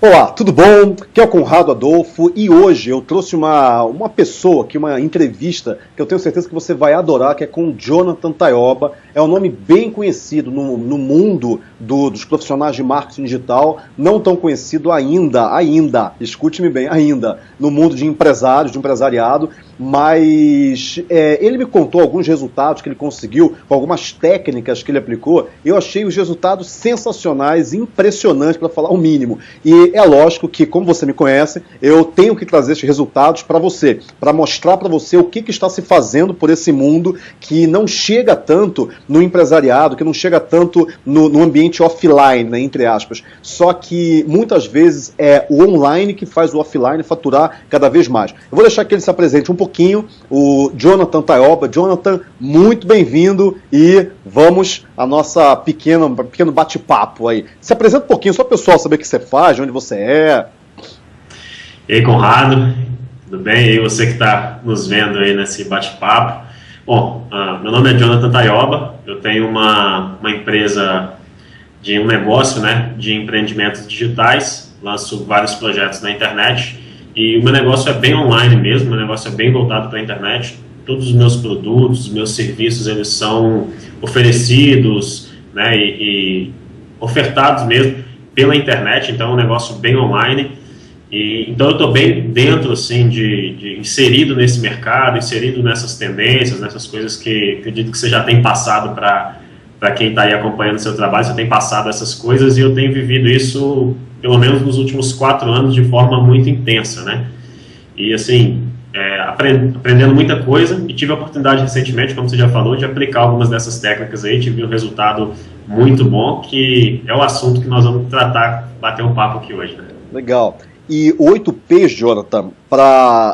Olá, tudo bom? Aqui é o Conrado Adolfo e hoje eu trouxe uma pessoa aqui, uma entrevista que eu tenho certeza que você vai adorar, que é com o Jonathan Taioba. É um nome bem conhecido no mundo dos profissionais de marketing digital, não tão conhecido ainda, escute-me bem, ainda, no mundo de empresários, de empresariado, mas ele me contou alguns resultados que ele conseguiu, com algumas técnicas que ele aplicou. Eu achei os resultados sensacionais, impressionantes, para falar o mínimo. E é lógico que, como você me conhece, eu tenho que trazer esses resultados para você, para mostrar para você o que está se fazendo por esse mundo que não chega tanto no empresariado, que não chega tanto no ambiente offline, né, entre aspas. Só que muitas vezes é o online que faz o offline faturar cada vez mais. Eu vou deixar que ele se apresente um pouquinho, o Jonathan Taioba. Jonathan, muito bem-vindo e vamos a nossa pequeno bate-papo aí. Se apresenta um pouquinho, só para o pessoal saber o que você faz, de onde você é. E aí, Conrado, tudo bem? E aí, você que está nos vendo aí nesse bate-papo. Bom, meu nome é Jonathan Taioba, eu tenho uma empresa de um negócio, né, de empreendimentos digitais, lanço vários projetos na internet e o meu negócio é bem online mesmo, meu negócio é bem voltado para a internet. Todos os meus produtos, os meus serviços, eles são oferecidos, né, e ofertados mesmo pela internet, então é um negócio bem online. Então eu estou bem dentro, assim, de inserido nesse mercado, inserido nessas tendências, nessas coisas que acredito que você já tem passado para quem está aí acompanhando o seu trabalho, você tem passado essas coisas e eu tenho vivido isso, pelo menos nos últimos 4 anos, de forma muito intensa, né? E assim, aprendendo muita coisa e tive a oportunidade recentemente, como você já falou, de aplicar algumas dessas técnicas aí, tive um resultado muito bom, que é o assunto que nós vamos tratar, bater um papo aqui hoje, né? Legal. E o 8Ps, Jonathan,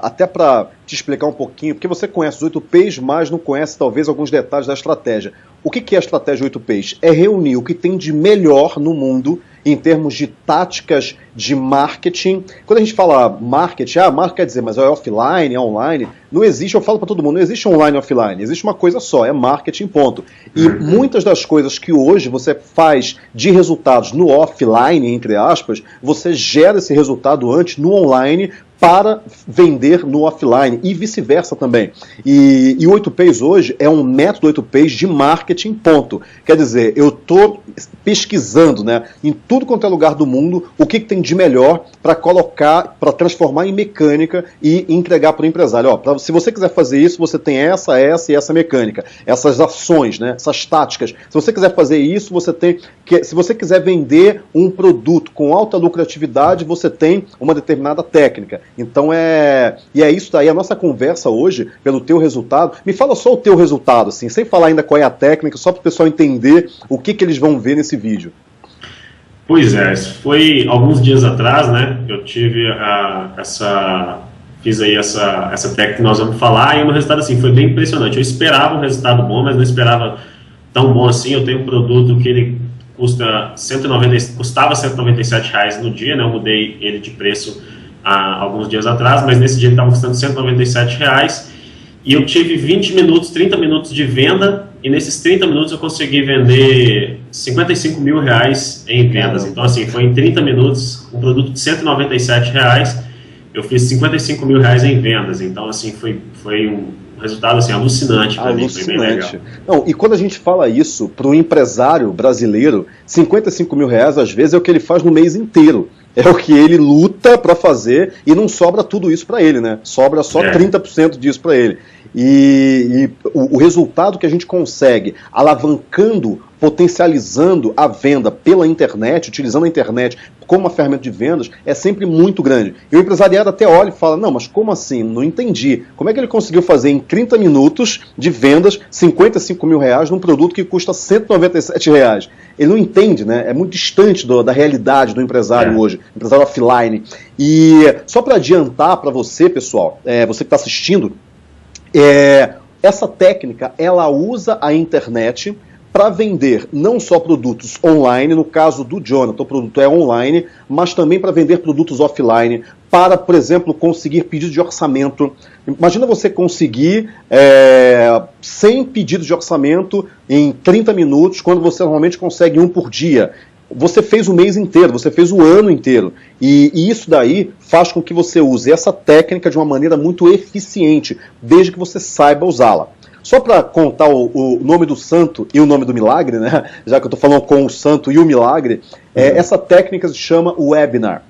até para te explicar um pouquinho, porque você conhece os 8Ps, mas não conhece talvez alguns detalhes da estratégia. O que é a estratégia 8Ps? É reunir o que tem de melhor no mundo em termos de táticas de marketing. Quando a gente fala marketing, marketing quer dizer, mas é offline, é online. Não existe, eu falo para todo mundo, não existe online e offline, existe uma coisa só, é marketing, ponto. E muitas das coisas que hoje você faz de resultados no offline, entre aspas, você gera esse resultado antes no online para vender no offline e vice-versa também. E o 8Ps hoje é um método 8Ps de marketing, ponto. Quer dizer, eu estou pesquisando, né, em tudo quanto é lugar do mundo o que tem de melhor para colocar, para transformar em mecânica e entregar para o empresário. Se você quiser fazer isso, você tem essa e essa mecânica, essas ações, né, essas táticas. Se você quiser fazer isso, você tem que, se você quiser vender um produto com alta lucratividade, você tem uma determinada técnica. Então é isso daí, a nossa conversa hoje, pelo teu resultado. Me fala só o teu resultado, assim, sem falar ainda qual é a técnica, só para o pessoal entender o que eles vão ver nesse vídeo. Pois é, isso foi alguns dias atrás, né, eu tive fiz aí essa técnica que nós vamos falar e o resultado, assim, foi bem impressionante. Eu esperava um resultado bom, mas não esperava tão bom assim. Eu tenho um produto que ele custava R$197 no dia, né, eu mudei ele de preço há alguns dias atrás, mas nesse dia ele estava custando R$197 e eu tive 20 minutos, 30 minutos de venda e nesses 30 minutos eu consegui vender R$55 mil em vendas. Então assim, foi em 30 minutos, um produto de R$197, eu fiz R$55 mil em vendas. Então assim, foi um resultado assim, alucinante para mim, foi bem legal. Não, e quando a gente fala isso para o empresário brasileiro, R$55 mil às vezes é o que ele faz no mês inteiro. É o que ele luta para fazer e não sobra tudo isso para ele, né? Sobra só 30% disso para ele. E o resultado que a gente consegue alavancando, potencializando a venda pela internet, utilizando a internet como uma ferramenta de vendas, é sempre muito grande. E o empresariado até olha e fala, não, mas como assim? Não entendi. Como é que ele conseguiu fazer em 30 minutos de vendas R$55 mil num produto que custa R$197? Ele não entende, né? É muito distante da realidade do empresário hoje, empresário offline. E só para adiantar para você, pessoal, você que está assistindo, essa técnica, ela usa a internet para vender não só produtos online, no caso do Jonathan, o produto é online, mas também para vender produtos offline, para, por exemplo, conseguir pedido de orçamento. Imagina você conseguir 100 pedidos de orçamento em 30 minutos, quando você normalmente consegue um por dia. você fez o mês inteiro, você fez o ano inteiro. E isso daí faz com que você use essa técnica de uma maneira muito eficiente, desde que você saiba usá-la. Só para contar o nome do santo e o nome do milagre, né? Já que eu estou falando com o santo e o milagre, essa técnica se chama webinar.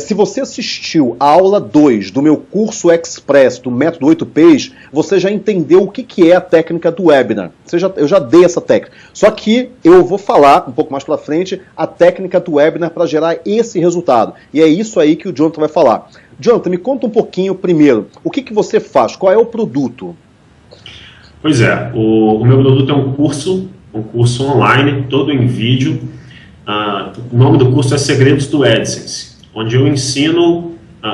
Se você assistiu a aula 2 do meu curso Express do método 8Ps, você já entendeu o que é a técnica do webinar. Eu já dei essa técnica. Só que eu vou falar um pouco mais para frente a técnica do webinar para gerar esse resultado. E é isso aí que o Jonathan vai falar. Jonathan, me conta um pouquinho primeiro. O que você faz? Qual é o produto? Pois é, o meu produto é um curso online, todo em vídeo. O nome do curso é Segredos do AdSense, onde eu ensino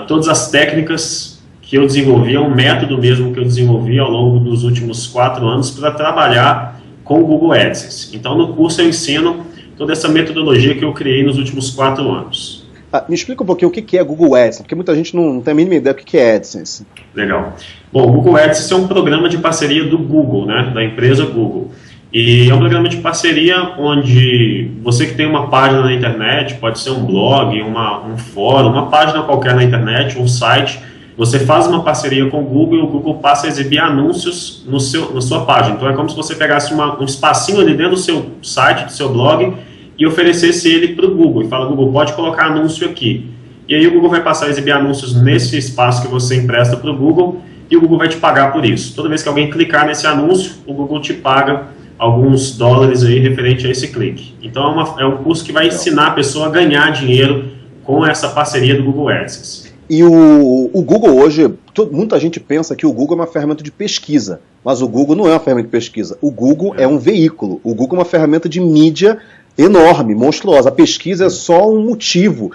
todas as técnicas que eu desenvolvi, é um método mesmo que eu desenvolvi ao longo dos últimos 4 anos para trabalhar com o Google AdSense. Então no curso eu ensino toda essa metodologia que eu criei nos últimos 4 anos. Me explica um pouquinho o que é Google AdSense, porque muita gente não tem a mínima ideia do que é AdSense. Legal. Bom, o Google AdSense é um programa de parceria do Google, né, da empresa Google. E é um programa de parceria onde você que tem uma página na internet, pode ser um blog, um fórum, uma página qualquer na internet, um site, você faz uma parceria com o Google e o Google passa a exibir anúncios na sua página. Então é como se você pegasse um espacinho ali dentro do seu site, do seu blog, e oferecesse ele para o Google. E fala, Google, pode colocar anúncio aqui. E aí o Google vai passar a exibir anúncios nesse espaço que você empresta para o Google e o Google vai te pagar por isso. Toda vez que alguém clicar nesse anúncio, o Google te paga alguns dólares aí referente a esse clique. Então é um curso que vai ensinar a pessoa a ganhar dinheiro com essa parceria do Google AdSense. E o Google hoje, muita gente pensa que o Google é uma ferramenta de pesquisa, mas o Google não é uma ferramenta de pesquisa. O Google é um veículo, o Google é uma ferramenta de mídia enorme, monstruosa. A pesquisa é só um motivo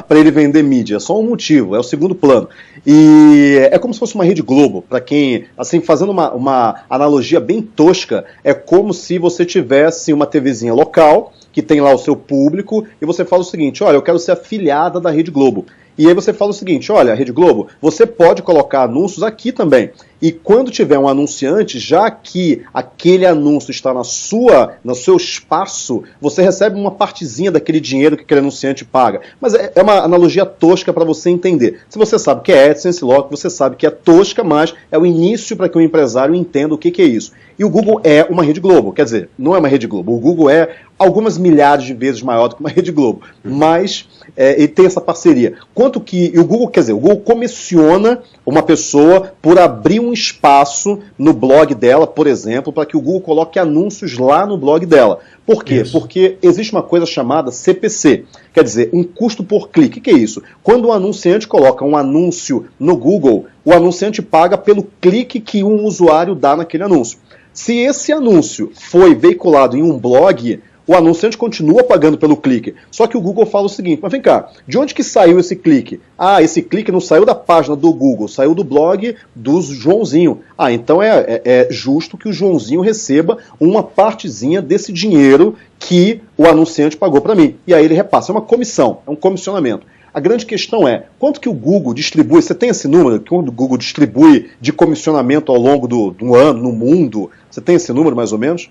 para ele vender mídia, é só um motivo, é o segundo plano. E é como se fosse uma Rede Globo, para quem, assim, fazendo uma analogia bem tosca, é como se você tivesse uma TVzinha local, que tem lá o seu público, e você fala o seguinte, olha, eu quero ser afiliada da Rede Globo. E aí você fala o seguinte, olha, Rede Globo, você pode colocar anúncios aqui também. E quando tiver um anunciante, já que aquele anúncio está no seu espaço, você recebe uma partezinha daquele dinheiro que aquele anunciante paga. Mas é uma analogia tosca para você entender. Se você sabe que é AdSense, logo você sabe que é tosca, mas é o início para que o empresário entenda o que é isso. E o Google é uma Rede Globo, quer dizer, não é uma Rede Globo, o Google é algumas milhares de vezes maior do que uma Rede Globo, mas ele tem essa parceria. Quanto que o Google, quer dizer, o Google comissiona uma pessoa por abrir um espaço no blog dela, por exemplo, para que o Google coloque anúncios lá no blog dela. Por quê? Isso. Porque existe uma coisa chamada CPC, quer dizer, um custo por clique. O que é isso? Quando um anunciante coloca um anúncio no Google, o anunciante paga pelo clique que um usuário dá naquele anúncio. Se esse anúncio foi veiculado em um blog, o anunciante continua pagando pelo clique. Só que o Google fala o seguinte, mas vem cá, de onde que saiu esse clique? Ah, esse clique não saiu da página do Google, saiu do blog do Joãozinho. Ah, então é justo que o Joãozinho receba uma partezinha desse dinheiro que o anunciante pagou para mim. E aí ele repassa, é uma comissão, é um comissionamento. A grande questão é, quanto que o Google distribui, você tem esse número, quanto o Google distribui de comissionamento ao longo do ano, no mundo? Você tem esse número mais ou menos?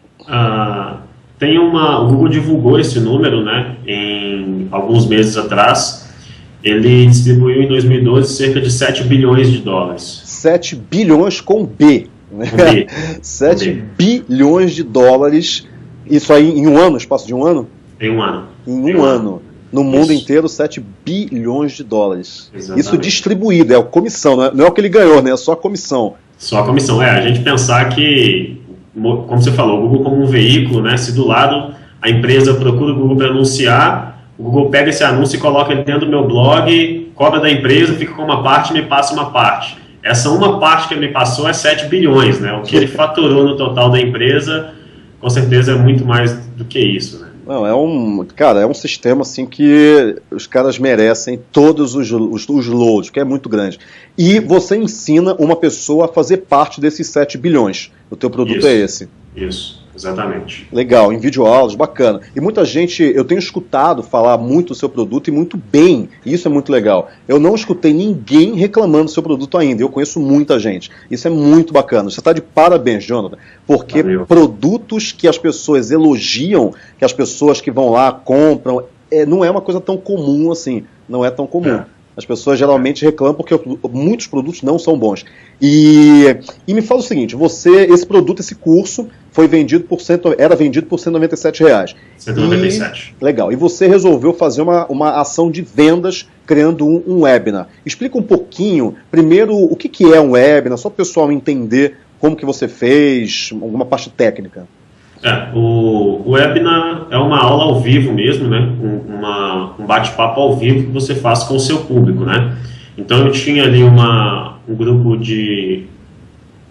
O Google divulgou esse número, né, em alguns meses atrás. Ele distribuiu em 2012 cerca de 7 bilhões de dólares. 7 bilhões com B. Né? Com B. 7 bilhões de dólares, isso aí em um ano, espaço de um ano? Em um ano. Em um ano. No mundo inteiro, 7 bilhões de dólares. Exatamente. Isso distribuído, é a comissão, não é o que ele ganhou, né? É só a comissão. Só a comissão, a gente pensar que, como você falou, o Google como um veículo, né? Se do lado a empresa procura o Google para anunciar, o Google pega esse anúncio e coloca ele dentro do meu blog, cobra da empresa, fica com uma parte e me passa uma parte. Essa uma parte que ele me passou é 7 bilhões, né? O que ele faturou no total da empresa, com certeza é muito mais do que isso, né? Não, é um sistema assim que os caras merecem todos os loads, que é muito grande. E você ensina uma pessoa a fazer parte desses 7 bilhões. O teu produto é esse. Isso, exatamente. Legal, em videoaulas, bacana. E muita gente, eu tenho escutado falar muito do seu produto e muito bem, e isso é muito legal. Eu não escutei ninguém reclamando do seu produto ainda, eu conheço muita gente. Isso é muito bacana. Você está de parabéns, Jonathan, porque Valeu. produtos que as pessoas elogiam, que as pessoas que vão lá compram, não é uma coisa tão comum assim, não é tão comum. As pessoas geralmente reclamam porque muitos produtos não são bons. E me fala o seguinte, esse produto, esse curso, era vendido por R$197. 197. Legal. E você resolveu fazer uma ação de vendas criando um webinar. Explica um pouquinho, primeiro, o que é um webinar, só para o pessoal entender como que você fez, alguma parte técnica. O webinar é uma aula ao vivo mesmo, né? Um bate-papo ao vivo que você faz com o seu público, né? Então eu tinha ali um grupo de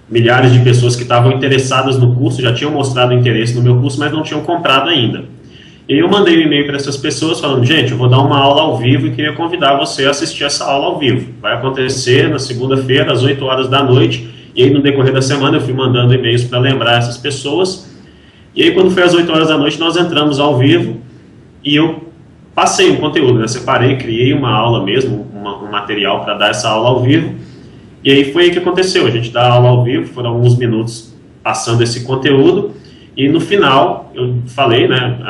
milhares de pessoas que estavam interessadas no curso, já tinham mostrado interesse no meu curso, mas não tinham comprado ainda. E eu mandei um e-mail para essas pessoas falando, gente, eu vou dar uma aula ao vivo e queria convidar você a assistir essa aula ao vivo. Vai acontecer na segunda-feira, às 8 horas da noite, e aí no decorrer da semana eu fui mandando e-mails para lembrar essas pessoas. E aí, quando foi às 8 horas da noite, nós entramos ao vivo e eu passei um conteúdo, né? Separei, criei uma aula mesmo, um material para dar essa aula ao vivo. E aí foi aí que aconteceu, a gente dá a aula ao vivo, foram alguns minutos passando esse conteúdo. E no final, eu falei, né?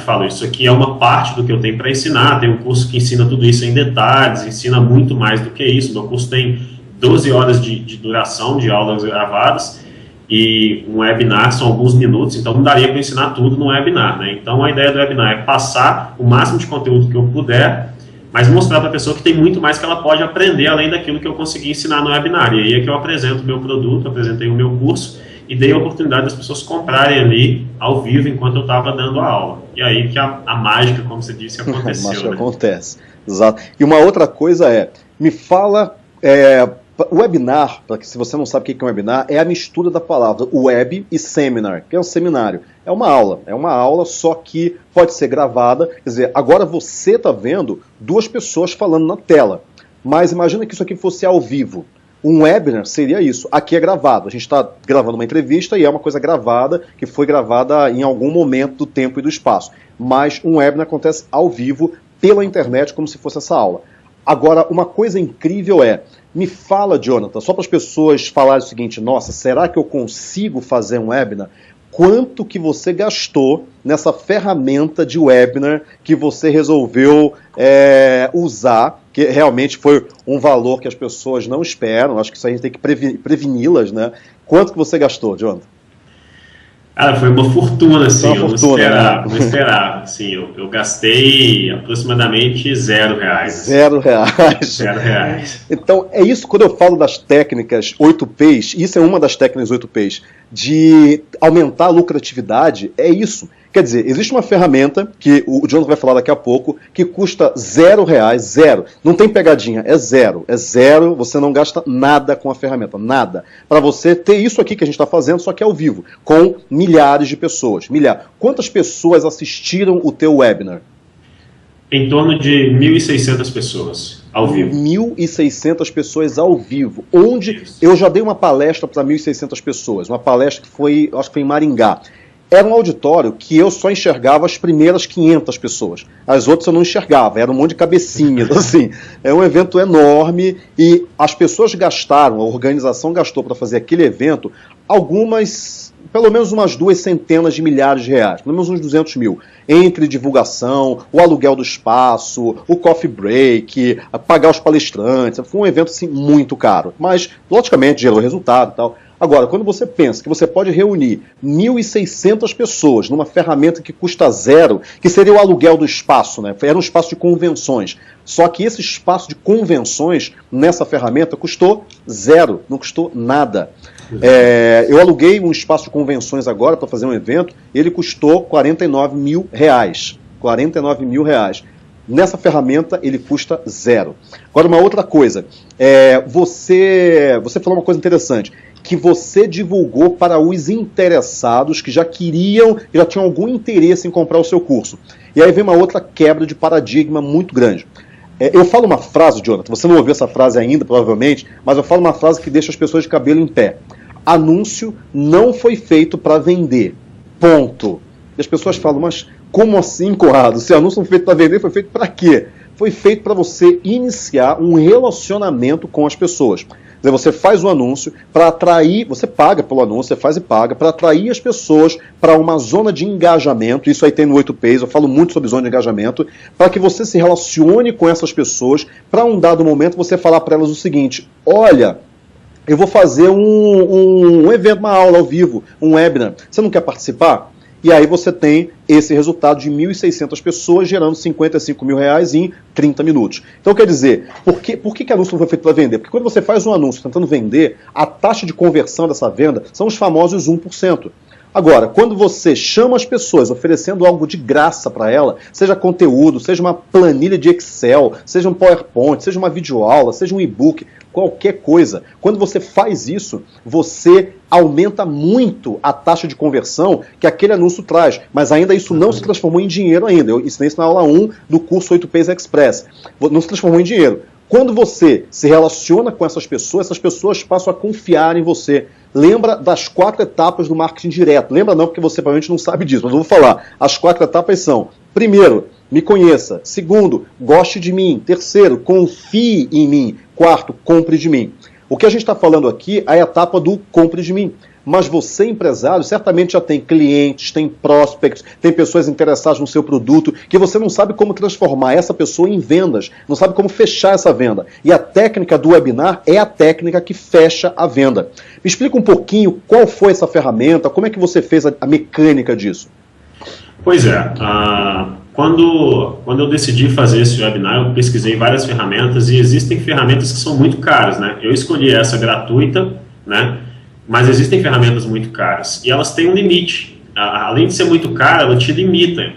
Falo, isso aqui é uma parte do que eu tenho para ensinar. Tem um curso que ensina tudo isso em detalhes, ensina muito mais do que isso. Meu curso tem 12 horas de duração de aulas gravadas. E um webinar são alguns minutos, então não daria para ensinar tudo no webinar, né? Então a ideia do webinar é passar o máximo de conteúdo que eu puder, mas mostrar para a pessoa que tem muito mais que ela pode aprender além daquilo que eu consegui ensinar no webinar. E aí é que eu apresento o meu produto, apresentei o meu curso e dei a oportunidade das pessoas comprarem ali ao vivo enquanto eu estava dando a aula. E aí que a mágica, como você disse, aconteceu. A mágica, né? Acontece, exato. E uma outra coisa me fala... O webinar, para que se você não sabe o que é um webinar, é a mistura da palavra web e seminar, que é um seminário. É uma aula, só que pode ser gravada. Quer dizer, agora você está vendo duas pessoas falando na tela, mas imagina que isso aqui fosse ao vivo. Um webinar seria isso, aqui é gravado. A gente está gravando uma entrevista e é uma coisa gravada, que foi gravada em algum momento do tempo e do espaço. Mas um webinar acontece ao vivo, pela internet, como se fosse essa aula. Agora, uma coisa incrível me fala, Jonathan, só para as pessoas falarem o seguinte, nossa, será que eu consigo fazer um webinar? Quanto que você gastou nessa ferramenta de webinar que você resolveu usar, que realmente foi um valor que as pessoas não esperam, acho que isso a gente tem que preveni-las, né? Quanto que você gastou, Jonathan? Cara, foi uma fortuna, assim, eu não esperava, assim, eu gastei aproximadamente R$0. R$0. Então, é isso, quando eu falo das técnicas 8Ps, isso é uma das técnicas 8Ps, de aumentar a lucratividade, é isso. Quer dizer, existe uma ferramenta, que o Jonathan vai falar daqui a pouco, que custa R$0, zero. Não tem pegadinha, é zero. É zero, você não gasta nada com a ferramenta, nada. Para você ter isso aqui que a gente está fazendo, só que ao vivo, com milhares de pessoas. Quantas pessoas assistiram o teu webinar? Em torno de 1.600 pessoas ao vivo. 1.600 pessoas ao vivo. Onde eu já dei uma palestra para 1.600 pessoas. Uma palestra que foi, acho que foi em Maringá. Era um auditório que eu só enxergava as primeiras 500 pessoas. As outras eu não enxergava, era um monte de cabecinhas, assim. É um evento enorme e as pessoas gastaram, a organização gastou para fazer aquele evento pelo menos umas 200 milhares de reais, pelo menos uns 200 mil, entre divulgação, o aluguel do espaço, o coffee break, pagar os palestrantes. Foi um evento assim, muito caro, mas logicamente gerou resultado e tal. Agora, quando você pensa que você pode reunir 1.600 pessoas numa ferramenta que custa zero, que seria o aluguel do espaço, né? Era um espaço de convenções. Só que esse espaço de convenções nessa ferramenta custou zero, não custou nada. Eu aluguei um espaço de convenções agora para fazer um evento, ele custou R$49 mil. R$49 mil. Nessa ferramenta ele custa zero. Agora, uma outra coisa, você falou uma coisa interessante, que você divulgou para os interessados que já tinham algum interesse em comprar o seu curso. E aí vem uma outra quebra de paradigma muito grande. Eu falo uma frase, Jonathan, você não ouviu essa frase ainda, provavelmente, mas eu falo uma frase que deixa as pessoas de cabelo em pé. Anúncio não foi feito para vender. ponto. E as pessoas falam, mas como assim, Conrado? Se anúncio não foi feito para vender, foi feito para quê? Foi feito para você iniciar um relacionamento com as pessoas. Quer dizer, você faz o anúncio para atrair, você paga pelo anúncio, você faz e paga, para atrair as pessoas para uma zona de engajamento, isso aí tem no 8Ps, eu falo muito sobre zona de engajamento, para que você se relacione com essas pessoas, para um dado momento você falar para elas o seguinte, olha, eu vou fazer um evento, uma aula ao vivo, um webinar, você não quer participar? E aí você tem esse resultado de 1.600 pessoas gerando R$55 mil em 30 minutos. Então, quer dizer, por que anúncio não foi feito para vender? Porque quando você faz um anúncio tentando vender, a taxa de conversão dessa venda são os famosos 1%. Agora, quando você chama as pessoas oferecendo algo de graça para ela, seja conteúdo, seja uma planilha de Excel, seja um PowerPoint, seja uma videoaula, seja um e-book, qualquer coisa, quando você faz isso, você aumenta muito a taxa de conversão que aquele anúncio traz, mas ainda isso não se transformou em dinheiro ainda. Eu ensinei isso na aula 1 do curso 8Ps Express. Não se transformou em dinheiro. Quando você se relaciona com essas pessoas passam a confiar em você. Lembra das 4 etapas do marketing direto. Lembra não, porque você provavelmente não sabe disso, mas eu vou falar. As 4 etapas são, primeiro, me conheça. Segundo, goste de mim. Terceiro, confie em mim. Quarto, compre de mim. O que a gente está falando aqui é a etapa do compre de mim. Mas você, empresário, certamente já tem clientes, tem prospects, tem pessoas interessadas no seu produto, que você não sabe como transformar essa pessoa em vendas, não sabe como fechar essa venda. E a técnica do webinar é a técnica que fecha a venda. Me explica um pouquinho qual foi essa ferramenta, como é que você fez a mecânica disso? Pois é, quando eu decidi fazer esse webinar, eu pesquisei várias ferramentas e existem ferramentas que são muito caras, né? Eu escolhi essa gratuita, né? Mas existem ferramentas muito caras e elas têm um limite. Além de ser muito cara, ela te limita.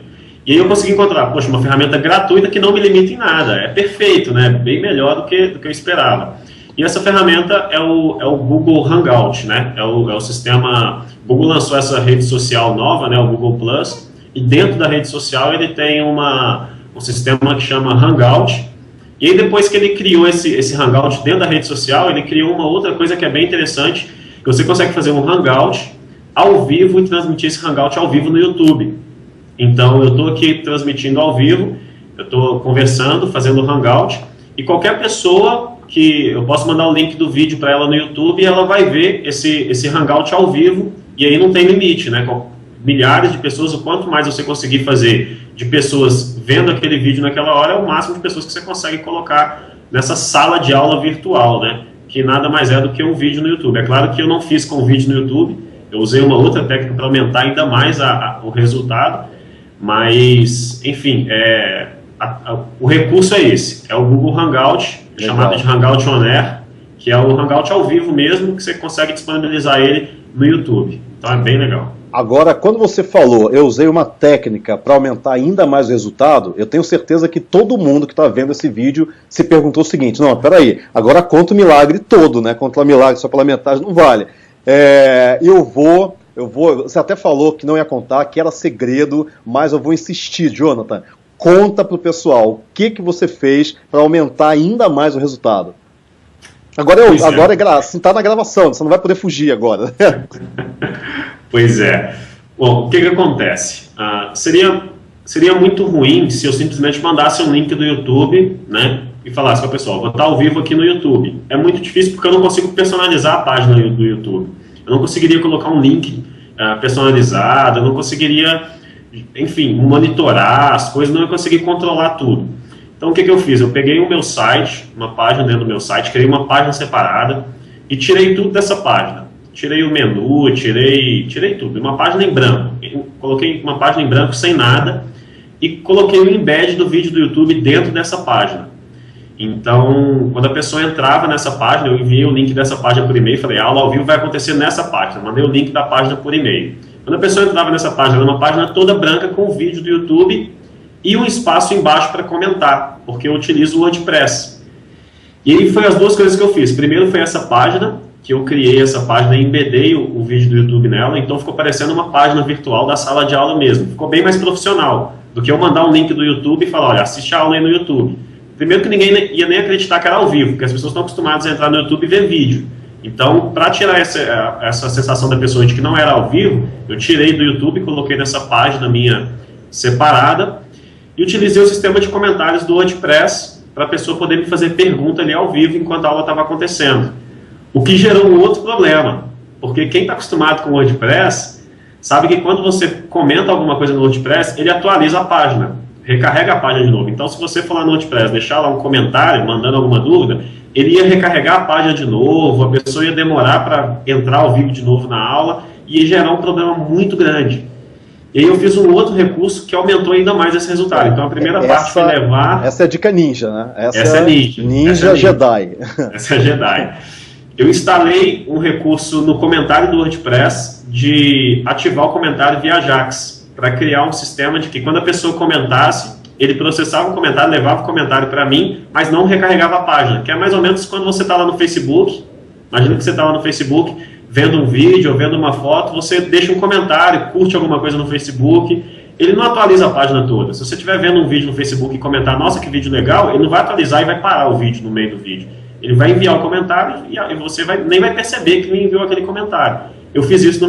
E aí eu consegui encontrar, poxa, uma ferramenta gratuita que não me limita em nada. É perfeito, né? Bem melhor do que eu esperava. E essa ferramenta é o Google Hangout, né? É o sistema... Google lançou essa rede social nova, né? O Google Plus. E dentro da rede social ele tem um sistema que chama Hangout. E aí depois que ele criou esse Hangout dentro da rede social, ele criou uma outra coisa que é bem interessante, que você consegue fazer um Hangout ao vivo e transmitir esse Hangout ao vivo no YouTube. Então eu estou aqui transmitindo ao vivo, eu estou conversando, fazendo o Hangout, e qualquer pessoa que eu posso mandar o link do vídeo para ela no YouTube e ela vai ver esse Hangout ao vivo, e aí não tem limite, né? Com milhares de pessoas, o quanto mais você conseguir fazer de pessoas vendo aquele vídeo naquela hora, é o máximo de pessoas que você consegue colocar nessa sala de aula virtual, né? Que nada mais é do que um vídeo no YouTube. É claro que eu não fiz com vídeo no YouTube, eu usei uma outra técnica para aumentar ainda mais o resultado, mas, enfim, o recurso é esse, é o Google Hangout, chamado de Hangout On Air, que é o Hangout ao vivo mesmo, que você consegue disponibilizar ele no YouTube. Então é bem legal. Agora, quando você falou, eu usei uma técnica para aumentar ainda mais o resultado, eu tenho certeza que todo mundo que está vendo esse vídeo se perguntou o seguinte, não, peraí, agora conta o milagre todo, né? Conta o milagre só pela metade não vale. Você até falou que não ia contar, que era segredo, mas eu vou insistir, Jonathan. Conta para o pessoal o que você fez para aumentar ainda mais o resultado. Agora está na gravação, você não vai poder fugir agora. Pois é. Bom, o que acontece? Seria muito ruim se eu simplesmente mandasse um link do YouTube, né, e falasse para o pessoal, vou estar ao vivo aqui no YouTube. É muito difícil porque eu não consigo personalizar a página do YouTube. Eu não conseguiria colocar um link personalizado, eu não conseguiria, enfim, monitorar as coisas, não ia conseguir controlar tudo. Então o que eu fiz? Eu peguei o meu site, uma página dentro do meu site, criei uma página separada e tirei tudo dessa página. Tirei o menu, tirei tudo, uma página em branco. Eu coloquei uma página em branco sem nada e coloquei o embed do vídeo do YouTube dentro dessa página. Então, quando a pessoa entrava nessa página, eu enviei o link dessa página por e-mail, falei, a aula ao vivo vai acontecer nessa página, mandei o link da página por e-mail. Quando a pessoa entrava nessa página, era uma página toda branca com o vídeo do YouTube e um espaço embaixo para comentar, porque eu utilizo o WordPress. E aí foi as duas coisas que eu fiz. Primeiro foi essa página, que eu criei essa página e embedei o vídeo do YouTube nela, então ficou parecendo uma página virtual da sala de aula mesmo. Ficou bem mais profissional do que eu mandar um link do YouTube e falar, olha, assiste a aula aí no YouTube. Primeiro que ninguém ia nem acreditar que era ao vivo, porque as pessoas estão acostumadas a entrar no YouTube e ver vídeo. Então, para tirar essa sensação da pessoa de que não era ao vivo, eu tirei do YouTube, coloquei nessa página minha separada e utilizei o sistema de comentários do WordPress para a pessoa poder me fazer pergunta ali ao vivo enquanto a aula estava acontecendo. O que gerou um outro problema, porque quem está acostumado com o WordPress sabe que quando você comenta alguma coisa no WordPress, ele atualiza a página, recarrega a página de novo. Então, se você for lá no WordPress, deixar lá um comentário, mandando alguma dúvida, ele ia recarregar a página de novo, a pessoa ia demorar para entrar ao vivo de novo na aula e ia gerar um problema muito grande. E aí eu fiz um outro recurso que aumentou ainda mais esse resultado. Então a primeira parte foi levar... Essa é a dica ninja, né? Essa é ninja. Ninja Jedi. Essa é Jedi. Eu instalei um recurso no comentário do WordPress de ativar o comentário via Ajax, para criar um sistema de que quando a pessoa comentasse, ele processava o comentário, levava o comentário para mim, mas não recarregava a página, que é mais ou menos quando você está lá no Facebook. Imagina que você está lá no Facebook, vendo um vídeo ou vendo uma foto, você deixa um comentário, curte alguma coisa no Facebook, ele não atualiza a página toda. Se você estiver vendo um vídeo no Facebook e comentar, nossa, que vídeo legal, ele não vai atualizar e vai parar o vídeo no meio do vídeo. Ele vai enviar o comentário e você nem vai perceber que ele enviou aquele comentário. Eu fiz isso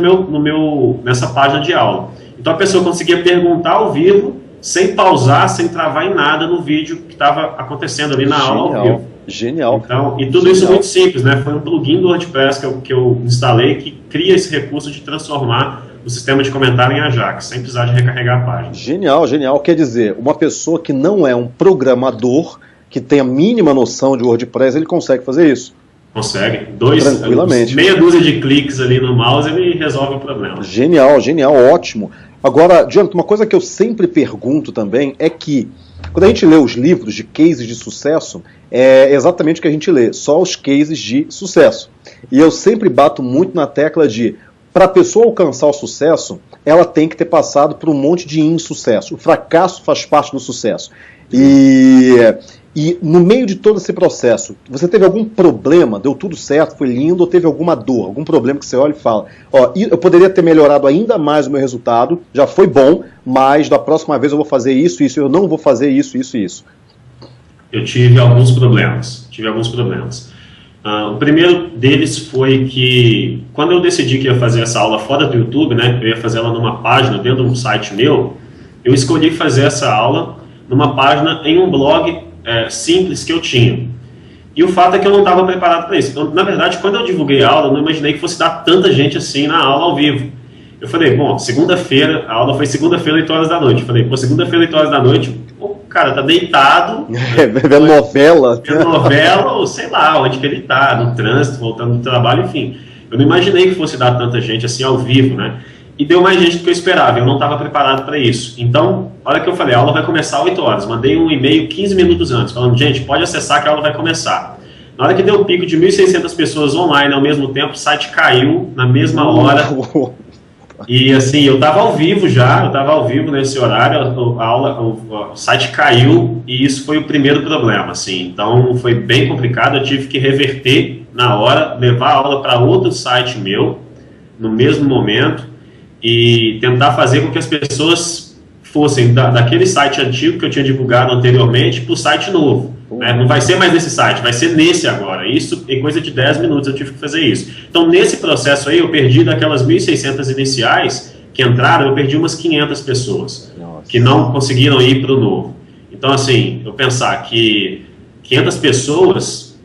nessa página de aula. Então a pessoa conseguia perguntar ao vivo, sem pausar, sem travar em nada no vídeo que estava acontecendo ali na aula ao vivo. Genial. Então, e tudo isso muito simples, né? Foi um plugin do WordPress que eu instalei que cria esse recurso de transformar o sistema de comentário em Ajax, sem precisar de recarregar a página. Genial, genial. Quer dizer, uma pessoa que não é um programador, que tem a mínima noção de WordPress, ele consegue fazer isso? Consegue. Tranquilamente. Meia dúzia de cliques ali no mouse, ele resolve o problema. Genial, genial, ótimo. Agora, Jonathan, uma coisa que eu sempre pergunto também é que, quando a gente lê os livros de cases de sucesso, é exatamente o que a gente lê, só os cases de sucesso. E eu sempre bato muito na tecla de, para a pessoa alcançar o sucesso, ela tem que ter passado por um monte de insucesso. O fracasso faz parte do sucesso. E no meio de todo esse processo, você teve algum problema, deu tudo certo, foi lindo, ou teve alguma dor, algum problema que você olha e fala, ó, eu poderia ter melhorado ainda mais o meu resultado, já foi bom, mas da próxima vez eu vou fazer isso, eu não vou fazer isso. Eu tive alguns problemas. O primeiro deles foi que, quando eu decidi que ia fazer essa aula fora do YouTube, né, eu ia fazer ela numa página dentro de um site meu, eu escolhi fazer essa aula numa página em um blog simples que eu tinha. E o fato é que eu não estava preparado para isso. Então, na verdade, quando eu divulguei a aula, eu não imaginei que fosse dar tanta gente assim na aula ao vivo. Eu falei, bom, segunda-feira, a aula foi segunda-feira, 8 horas da noite. Eu falei, pô, segunda-feira, 8 horas da noite, o cara tá deitado. Vendo novela. Vendo novela, ou sei lá, onde que ele tá, no trânsito, voltando do trabalho, enfim. Eu não imaginei que fosse dar tanta gente assim ao vivo, né? E deu mais gente do que eu esperava, eu não estava preparado para isso. Então, a hora que eu falei, a aula vai começar às 8 horas, mandei um e-mail 15 minutos antes, falando, gente, pode acessar que a aula vai começar. Na hora que deu o pico de 1.600 pessoas online ao mesmo tempo, o site caiu na mesma hora. E assim, eu estava ao vivo nesse horário, o site caiu e isso foi o primeiro problema, assim. Então, foi bem complicado, eu tive que reverter na hora, levar a aula para outro site meu, no mesmo momento, e tentar fazer com que as pessoas fossem daquele site antigo que eu tinha divulgado anteriormente para o site novo. Né? Não vai ser mais nesse site, vai ser nesse agora. Isso em coisa de 10 minutos eu tive que fazer isso. Então, nesse processo aí, eu perdi daquelas 1.600 iniciais que entraram, eu perdi umas 500 pessoas. Nossa. Que não conseguiram ir para o novo. Então, assim, eu pensar que 500 pessoas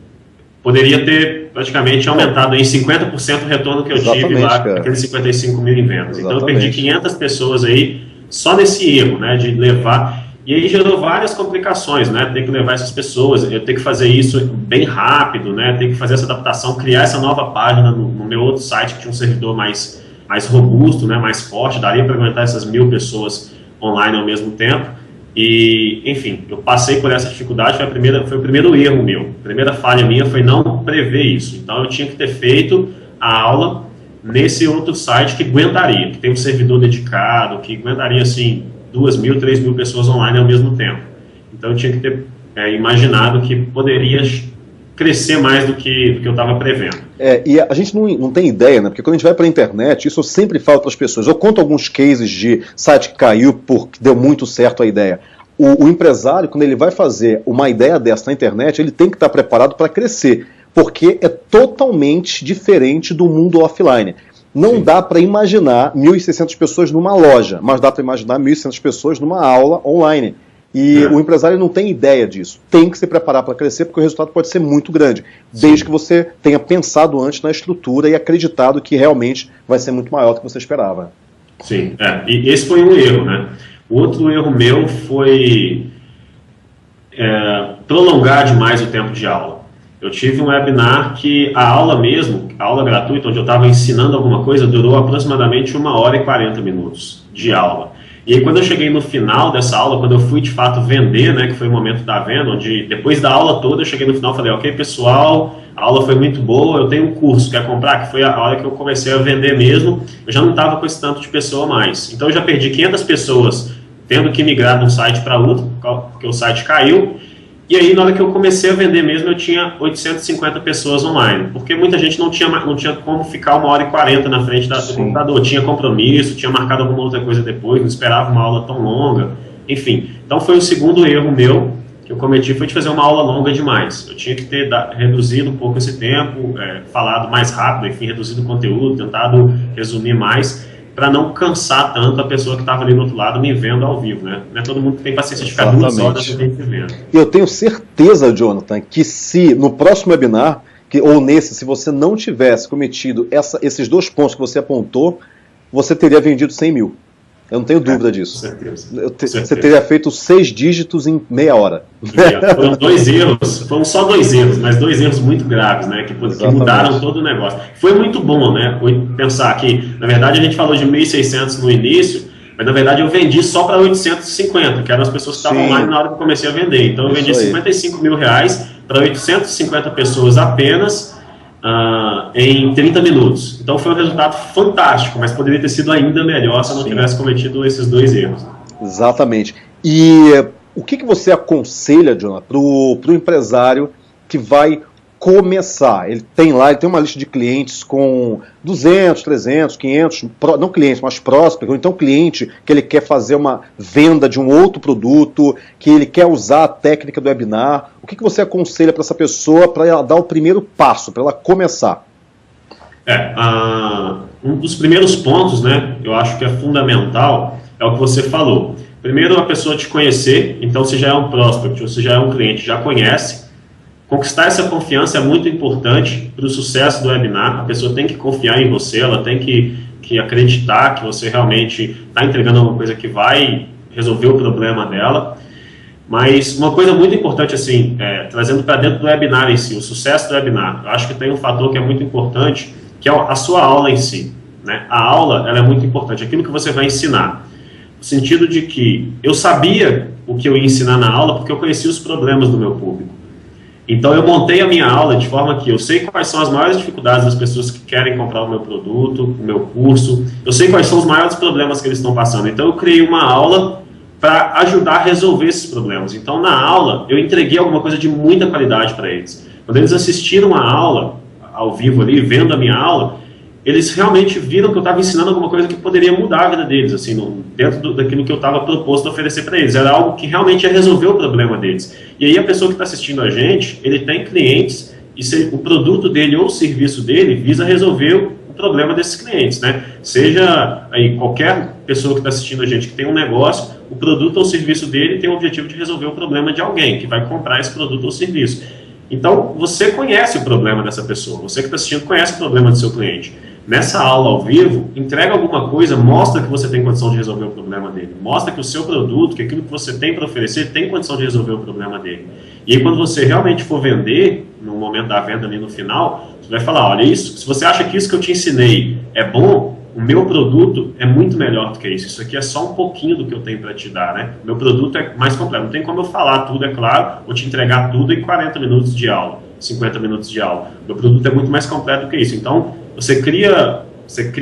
poderia ter praticamente aumentado em 50% o retorno que eu tive lá, aqueles 55 mil em vendas. Então eu perdi 500 pessoas aí só nesse erro, né, de levar, e aí gerou várias complicações, né, ter que levar essas pessoas, eu ter que fazer isso bem rápido, né, ter que fazer essa adaptação, criar essa nova página no meu outro site que tinha um servidor mais robusto, né, mais forte, daria para aguentar essas 1.000 pessoas online ao mesmo tempo. E, enfim, eu passei por essa dificuldade, foi o primeiro erro meu. A primeira falha minha foi não prever isso. Então eu tinha que ter feito a aula nesse outro site que aguentaria, que tem um servidor dedicado, que aguentaria, assim, 2.000, 3.000 pessoas online ao mesmo tempo. Então eu tinha que ter imaginado que poderia crescer mais do que eu estava prevendo. E a gente não tem ideia, né? Porque quando a gente vai para a internet, isso eu sempre falo para as pessoas. Eu conto alguns cases de site que caiu porque deu muito certo a ideia. O empresário, quando ele vai fazer uma ideia dessa na internet, ele tem que estar preparado para crescer. porque é totalmente diferente do mundo offline. Não Sim. dá para imaginar 1.600 pessoas numa loja, mas dá para imaginar 1.600 pessoas numa aula online. E o empresário não tem ideia disso. Tem que se preparar para crescer, porque o resultado pode ser muito grande, desde que você tenha pensado antes na estrutura e acreditado que realmente vai ser muito maior do que você esperava. Sim, e esse foi um erro, né? O outro erro meu foi prolongar demais o tempo de aula. Eu tive um webinar que a aula mesmo, a aula gratuita, onde eu estava ensinando alguma coisa, durou aproximadamente 1h40 de aula. E aí quando eu cheguei no final dessa aula, quando eu fui de fato vender, né, que foi o momento da venda, onde depois da aula toda eu cheguei no final e falei, ok pessoal, a aula foi muito boa, eu tenho um curso, quer comprar? Que foi a hora que eu comecei a vender mesmo, eu já não estava com esse tanto de pessoa mais. Então eu já perdi 500 pessoas tendo que migrar de um site para outro, porque o site caiu. E aí, na hora que eu comecei a vender mesmo, eu tinha 850 pessoas online, porque muita gente não tinha como ficar 1h40 na frente do computador, tinha compromisso, tinha marcado alguma outra coisa depois, não esperava uma aula tão longa, enfim. Então foi o segundo erro meu que eu cometi, foi de fazer uma aula longa demais. Eu tinha que ter reduzido um pouco esse tempo, falado mais rápido, enfim, reduzido o conteúdo, tentado resumir mais, para não cansar tanto a pessoa que estava ali do outro lado me vendo ao vivo, né? Não é todo mundo que tem paciência de ficar 2 horas me vendo. E eu tenho certeza, Jonathan, que se no próximo webinar, ou nesse, se você não tivesse cometido esses 2 pontos que você apontou, você teria vendido 100 mil. Eu não tenho dúvida disso. Com certeza. Você teria feito 6 dígitos em meia hora. Foram 2 erros, foram só 2 erros, mas 2 erros muito graves, né? Que mudaram todo o negócio. Foi muito bom, né? Pensar que, na verdade, a gente falou de 1.600 no início, mas na verdade eu vendi só para 850, que eram as pessoas que estavam online na hora que eu comecei a vender. Então eu vendi R$55 mil para 850 pessoas apenas. Em 30 minutos. Então foi um resultado fantástico, mas poderia ter sido ainda melhor se eu não tivesse cometido esses 2 erros. Exatamente. E o que você aconselha, Jonathan, para o empresário que vai começar? Ele tem uma lista de clientes com 200, 300, 500, não clientes, mas prospects, ou então cliente que ele quer fazer uma venda de um outro produto, que ele quer usar a técnica do webinar. O que você aconselha para essa pessoa para ela dar o primeiro passo, para ela começar? Um dos primeiros pontos, né, eu acho que é fundamental, é o que você falou. Primeiro, a pessoa te conhecer, então se já é um prospect ou se já é um cliente, já conhece. Conquistar essa confiança é muito importante para o sucesso do webinar. A pessoa tem que confiar em você, ela tem que acreditar que você realmente está entregando alguma coisa que vai resolver o problema dela. Mas uma coisa muito importante, assim, trazendo para dentro do webinar em si, o sucesso do webinar, eu acho que tem um fator que é muito importante, que é a sua aula em si, né? A aula, ela é muito importante, aquilo que você vai ensinar. No sentido de que eu sabia o que eu ia ensinar na aula porque eu conhecia os problemas do meu público. Então eu montei a minha aula de forma que eu sei quais são as maiores dificuldades das pessoas que querem comprar o meu produto, o meu curso, eu sei quais são os maiores problemas que eles estão passando. Então eu criei uma aula para ajudar a resolver esses problemas. Então na aula eu entreguei alguma coisa de muita qualidade para eles. Quando eles assistiram a aula, ao vivo ali, vendo a minha aula, eles realmente viram que eu estava ensinando alguma coisa que poderia mudar a vida deles, assim, dentro daquilo que eu estava proposto a oferecer para eles. Era algo que realmente ia resolver o problema deles. E aí a pessoa que está assistindo a gente, ele tem clientes, e o produto dele ou o serviço dele visa resolver o problema desses clientes, né? Seja aí qualquer pessoa que está assistindo a gente que tem um negócio, o produto ou o serviço dele tem o objetivo de resolver o problema de alguém que vai comprar esse produto ou serviço. Então, você conhece o problema dessa pessoa, você que está assistindo conhece o problema do seu cliente. Nessa aula ao vivo, entrega alguma coisa, mostra que você tem condição de resolver o problema dele. Mostra que o seu produto, que aquilo que você tem para oferecer, tem condição de resolver o problema dele. E aí quando você realmente for vender, no momento da venda ali no final, você vai falar, olha isso, se você acha que isso que eu te ensinei é bom, o meu produto é muito melhor do que isso. Isso aqui é só um pouquinho do que eu tenho para te dar, né? O meu produto é mais completo. Não tem como eu falar tudo, é claro, vou te entregar tudo em 40 minutos de aula, 50 minutos de aula. O meu produto é muito mais completo do que isso. Então, você cria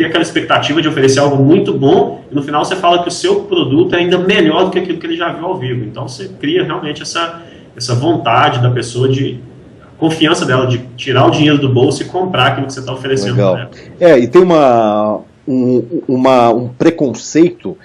aquela expectativa de oferecer algo muito bom e no final você fala que o seu produto é ainda melhor do que aquilo que ele já viu ao vivo. Então você cria realmente essa vontade da pessoa, de confiança dela de tirar o dinheiro do bolso e comprar aquilo que você está oferecendo. Legal. E tem um preconceito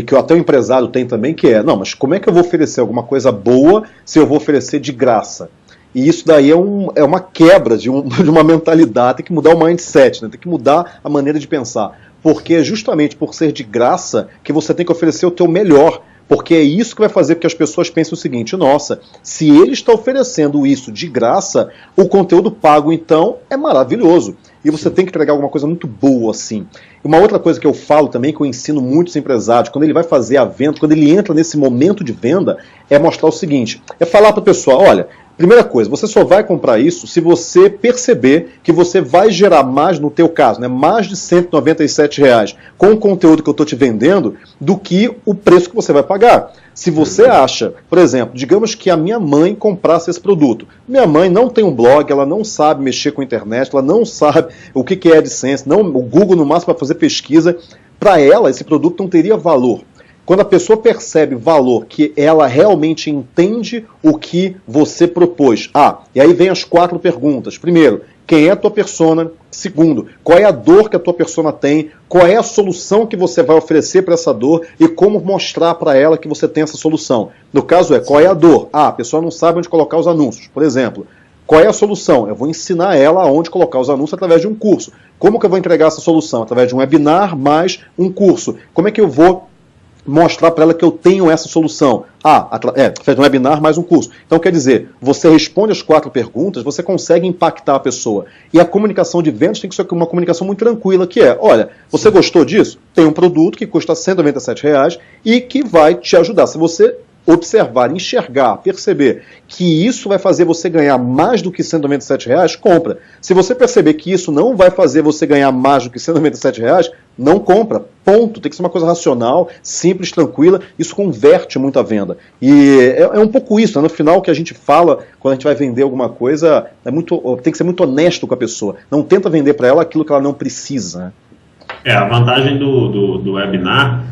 que até o empresário tem também, que não, mas como é que eu vou oferecer alguma coisa boa se eu vou oferecer de graça? E isso daí é uma quebra de uma mentalidade, tem que mudar o mindset, né? Tem que mudar a maneira de pensar. Porque é justamente por ser de graça que você tem que oferecer o teu melhor. Porque é isso que vai fazer com que as pessoas pensem o seguinte: nossa, se ele está oferecendo isso de graça, o conteúdo pago então é maravilhoso. E você tem que entregar alguma coisa muito boa assim. Uma outra coisa que eu falo também, que eu ensino muitos empresários, quando ele vai fazer a venda, quando ele entra nesse momento de venda, é mostrar o seguinte, é falar para a pessoa, olha, primeira coisa, você só vai comprar isso se você perceber que você vai gerar mais, no teu caso, né, mais de R$197 com o conteúdo que eu estou te vendendo do que o preço que você vai pagar. Se você acha, por exemplo, digamos que a minha mãe comprasse esse produto. Minha mãe não tem um blog, ela não sabe mexer com a internet, ela não sabe o que é AdSense, não, o Google no máximo para fazer pesquisa. Para ela, esse produto não teria valor. Quando a pessoa percebe valor, que ela realmente entende o que você propôs. E aí vem as 4 perguntas. Primeiro, quem é a tua persona? Segundo, qual é a dor que a tua persona tem? Qual é a solução que você vai oferecer para essa dor? E como mostrar para ela que você tem essa solução? No caso qual é a dor? A pessoa não sabe onde colocar os anúncios, por exemplo. Qual é a solução? Eu vou ensinar ela aonde colocar os anúncios através de um curso. Como que eu vou entregar essa solução? Através de um webinar mais um curso. Como é que eu vou mostrar para ela que eu tenho essa solução? Fez um webinar mais um curso. Então, quer dizer, você responde as 4 perguntas, você consegue impactar a pessoa. E a comunicação de vendas tem que ser uma comunicação muito tranquila, que é, olha, você gostou disso? Tem um produto que custa R$197 e que vai te ajudar. Se você observar, enxergar, perceber que isso vai fazer você ganhar mais do que R$197, compra. Se você perceber que isso não vai fazer você ganhar mais do que R$197, não compra. Ponto. Tem que ser uma coisa racional, simples, tranquila. Isso converte muito a venda. E é um pouco isso, né? No final, o que a gente fala quando a gente vai vender alguma coisa, tem que ser muito honesto com a pessoa. Não tenta vender para ela aquilo que ela não precisa. A vantagem do webinar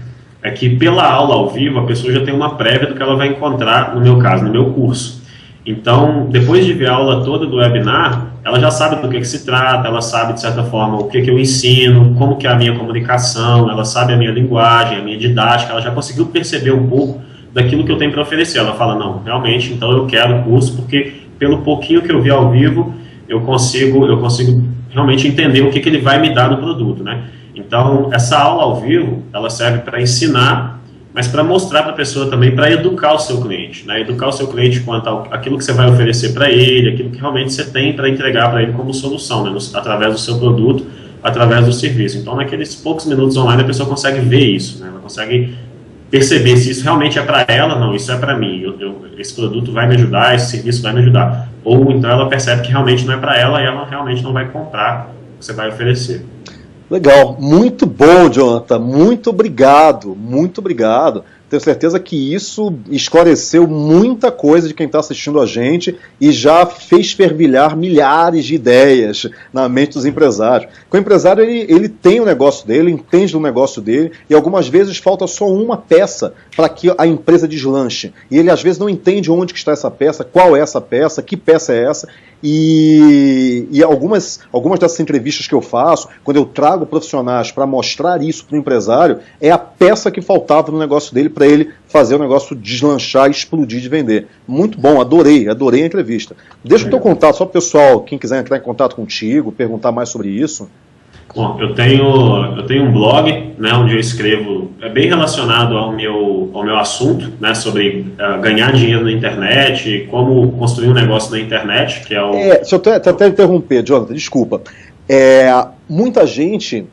é que pela aula ao vivo a pessoa já tem uma prévia do que ela vai encontrar, no meu caso, no meu curso. Então, depois de ver a aula toda do webinar, ela já sabe do que se trata, ela sabe, de certa forma, o que eu ensino, como que é a minha comunicação, ela sabe a minha linguagem, a minha didática, ela já conseguiu perceber um pouco daquilo que eu tenho para oferecer. Ela fala, não, realmente, então eu quero o curso, porque pelo pouquinho que eu vi ao vivo, eu consigo realmente entender o que ele vai me dar no produto, né? Então, essa aula ao vivo, ela serve para ensinar, mas para mostrar para a pessoa também, para educar o seu cliente, né? Educar o seu cliente quanto àquilo que você vai oferecer para ele, aquilo que realmente você tem para entregar para ele como solução, né? Através do seu produto, através do serviço. Então, naqueles poucos minutos online, a pessoa consegue ver isso, né? Ela consegue perceber se isso realmente é para ela, não, isso é para mim, esse produto vai me ajudar, esse serviço vai me ajudar. Ou então ela percebe que realmente não é para ela e ela realmente não vai comprar o que você vai oferecer. Legal, muito bom, Jonathan, muito obrigado, muito obrigado. Tenho certeza que isso esclareceu muita coisa de quem está assistindo a gente e já fez fervilhar milhares de ideias na mente dos empresários. Porque o empresário ele tem o negócio dele, entende do negócio dele e algumas vezes falta só uma peça para que a empresa deslanche. E ele às vezes não entende onde que está essa peça, qual é essa peça, que peça é essa. E algumas dessas entrevistas que eu faço, quando eu trago profissionais para mostrar isso para o empresário, é a peça que faltava no negócio dele para ele fazer o negócio deslanchar, explodir de vender. Muito bom, adorei a entrevista. Deixa o teu contato, só para o pessoal, quem quiser entrar em contato contigo, perguntar mais sobre isso. Bom, eu tenho um blog, né, onde eu escrevo, é bem relacionado ao meu assunto, né, sobre ganhar dinheiro na internet, como construir um negócio na internet, que é o... Deixa eu até interromper, Jonathan, desculpa. Muita gente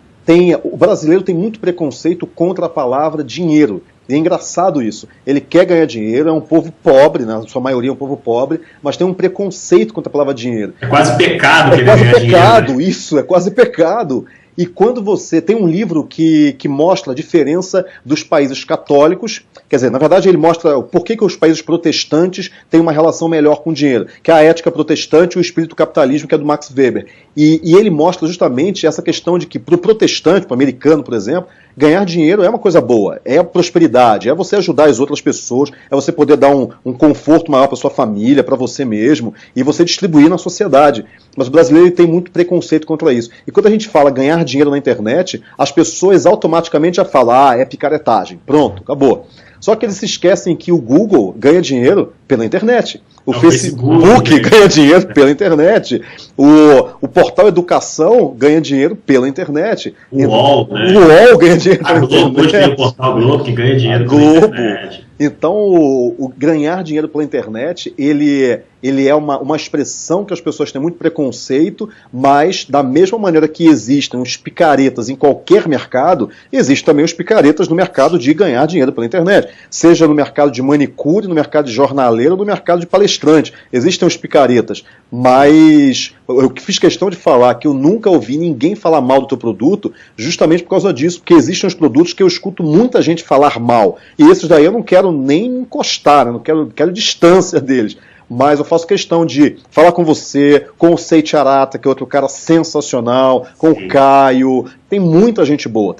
o brasileiro tem muito preconceito contra a palavra dinheiro. E é engraçado isso. Ele quer ganhar dinheiro, é um povo pobre, na sua maioria é um povo pobre, mas tem um preconceito contra a palavra dinheiro. É quase pecado que ele ganha dinheiro. É quase pecado, isso, é quase pecado. E quando você tem um livro que mostra a diferença dos países católicos, quer dizer, na verdade ele mostra por que os países protestantes têm uma relação melhor com o dinheiro, que é a ética protestante e o espírito capitalismo, que é do Max Weber. E ele mostra justamente essa questão de que para o protestante, para o americano, por exemplo, ganhar dinheiro é uma coisa boa, é prosperidade, é você ajudar as outras pessoas, é você poder dar um conforto maior para sua família, para você mesmo, e você distribuir na sociedade. Mas o brasileiro tem muito preconceito contra isso. E quando a gente fala ganhar dinheiro na internet, as pessoas automaticamente já falam, é picaretagem, pronto, acabou. Só que eles se esquecem que o Google ganha dinheiro pela internet. O Facebook ganha dinheiro pela internet. O portal Educação ganha dinheiro pela internet. O UOL, né? O UOL ganha dinheiro pela Globo, internet. hoje tem o portal Globo que ganha dinheiro pela internet. Então, o ganhar dinheiro pela internet, ele é uma expressão que as pessoas têm muito preconceito, mas da mesma maneira que existem os picaretas em qualquer mercado, existem também os picaretas no mercado de ganhar dinheiro pela internet. Seja no mercado de manicure, no mercado de jornaleiro, ou no mercado de palestrante. Existem os picaretas, mas eu fiz questão de falar que eu nunca ouvi ninguém falar mal do teu produto, justamente por causa disso, porque existem os produtos que eu escuto muita gente falar mal, e esses daí eu não quero nem encostar, né? Não quero distância deles. Mas eu faço questão de falar com você, com o Seiichi Arata, que é outro cara sensacional, com o Caio. Tem muita gente boa.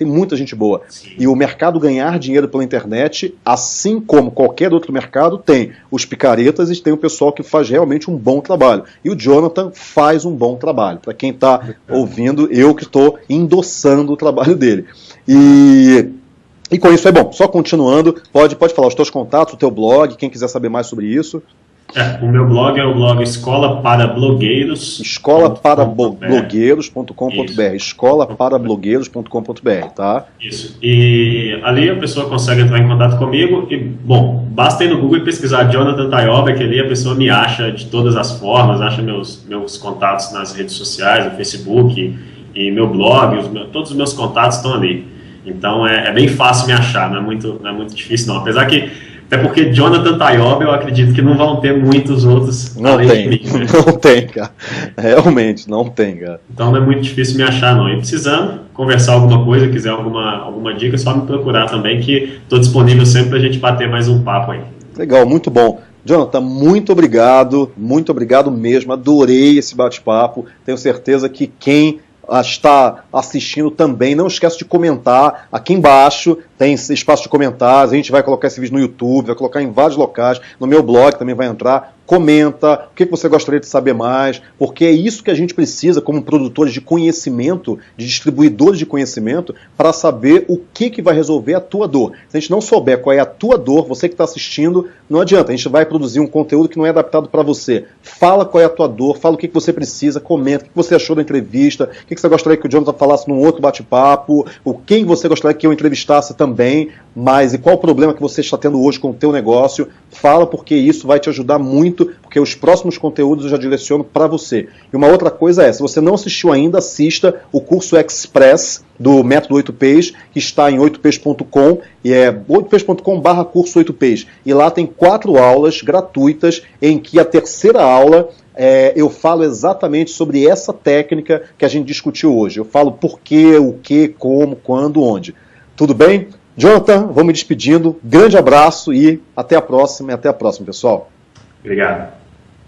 Sim. E o mercado ganhar dinheiro pela internet, assim como qualquer outro mercado, tem os picaretas e tem o pessoal que faz realmente um bom trabalho. E o Jonathan faz um bom trabalho. Para quem está ouvindo, eu que estou endossando o trabalho dele. E com isso é bom. Só continuando, pode falar os teus contatos, o teu blog, quem quiser saber mais sobre isso. O meu blog é o blog Escola para Blogueiros. escolaparaBlogueiros.com.br. escolaparaBlogueiros.com.br, tá? Isso. E ali a pessoa consegue entrar em contato comigo e, bom, basta ir no Google e pesquisar Jonathan Tayoba, que ali a pessoa me acha de todas as formas, acha meus contatos nas redes sociais, no Facebook e meu blog, todos os meus contatos estão ali. Então é bem fácil me achar, não é muito difícil não. Apesar que, até porque Jonathan Tayoba, eu acredito que não vão ter muitos outros além de mim, né? Não tem, cara. Realmente, não tem, cara. Então não é muito difícil me achar, não. E precisando conversar alguma coisa, quiser alguma dica, é só me procurar também, que estou disponível sempre para a gente bater mais um papo aí. Legal, muito bom. Jonathan, muito obrigado mesmo. Adorei esse bate-papo. Tenho certeza que quem está assistindo também, não esquece de comentar. Aqui embaixo tem espaço de comentários, a gente vai colocar esse vídeo no YouTube, vai colocar em vários locais, no meu blog também vai entrar. Comenta o que você gostaria de saber mais, porque é isso que a gente precisa como produtores de conhecimento, de distribuidores de conhecimento, para saber o que vai resolver a tua dor. Se a gente não souber qual é a tua dor, você que está assistindo, não adianta, a gente vai produzir um conteúdo que não é adaptado para você. Fala qual é a tua dor, fala o que você precisa, comenta o que você achou da entrevista, o que você gostaria que o Jonathan falasse num outro bate-papo, quem você gostaria que eu entrevistasse também, e qual o problema que você está tendo hoje com o teu negócio. Fala, porque isso vai te ajudar muito, porque os próximos conteúdos eu já direciono para você. E uma outra coisa é, se você não assistiu ainda, assista o curso Express do Método 8Ps, que está em 8ps.com, e é 8ps.com/curso 8Ps. E lá tem 4 aulas gratuitas, em que a terceira aula eu falo exatamente sobre essa técnica que a gente discutiu hoje. Eu falo por quê, o que, como, quando, onde. Tudo bem? Jonathan, vou me despedindo. Grande abraço e até a próxima, pessoal. Obrigado.